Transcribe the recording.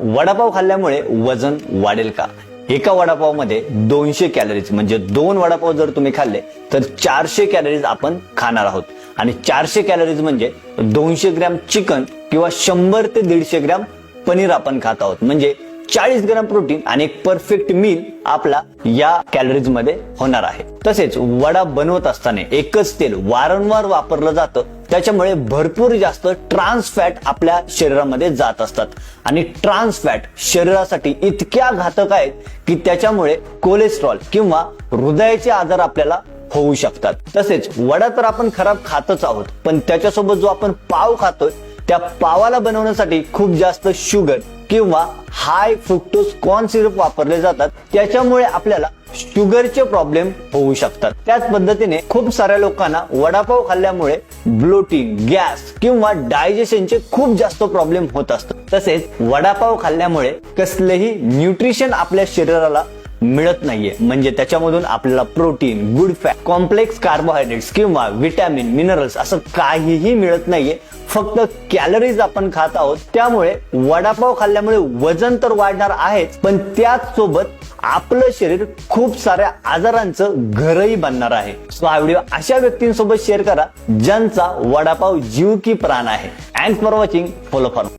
वडापाव खाल्ल्यामुळे वजन वाढेल का? एका वडापावमध्ये 200 कॅलरीज म्हणजे 2 वडापाव जर तुम्ही खाल्ले तर 400 कॅलरीज आपण खाणार आहोत आणि 400 कॅलरीज म्हणजे 200 ग्रॅम चिकन किंवा 100 ते 150 ग्रॅम पनीर आपण खात आहोत. म्हणजे 40 ग्रॅम प्रोटीन आणि एक परफेक्ट मील आपला या कॅलरीज मध्ये होणार आहे. तसेच वडा बनवत असताना एकच तेल वारंवार वापरलं जातं, त्याच्यामुळे भरपूर जास्त ट्रान्स फॅट आपल्या शरीरामध्ये जात असतात आणि ट्रान्स फॅट शरीरासाठी इतक्या घातक आहेत की त्याच्यामुळे कोलेस्ट्रॉल किंवा हृदयाचे आजार आपल्याला होऊ शकतात. तसेच वडा तर आपण खराब खातच आहोत, पण त्याच्यासोबत जो आपण पाव खातोय त्या पावाला बनवण्यासाठी खूप जास्त शुगर किंवा हाय फ्रुक्टोज कॉर्न सिरप वापरले जातात, त्याच्यामुळे आपल्याला शुगरचे प्रॉब्लेम होऊ शकतात. त्याच पद्धतीने खूप साऱ्या लोकांना वडापाव खाल्ल्यामुळे ब्लोटिंग, गॅस किंवा डायजेशनचे खूप जास्त प्रॉब्लेम होत असतात. तसेच वडापाव खाल्ल्यामुळे कसलेही न्यूट्रिशन आपल्या शरीराला मिळत नाहीये, म्हणजे त्याच्यामधून आपल्याला protein, good fat, complex carbohydrates किंवा विटॅमिन, मिनरल्स असं काहीही मिळत नाहीये. फक्त कॅलरीज आपण खात आहोत. त्यामुळे वडापाव खाल्ल्यामुळे वजन तर वाढणार आहेच, पण त्याच सोबत आपलं शरीर खूप साऱ्या आजारांचं घरही बनणार आहे. सो हा व्हिडिओ अशा व्यक्तींसोबत शेअर करा ज्यांचा वडापाव जीव की प्राण आहे. Thanks for watching. Follow for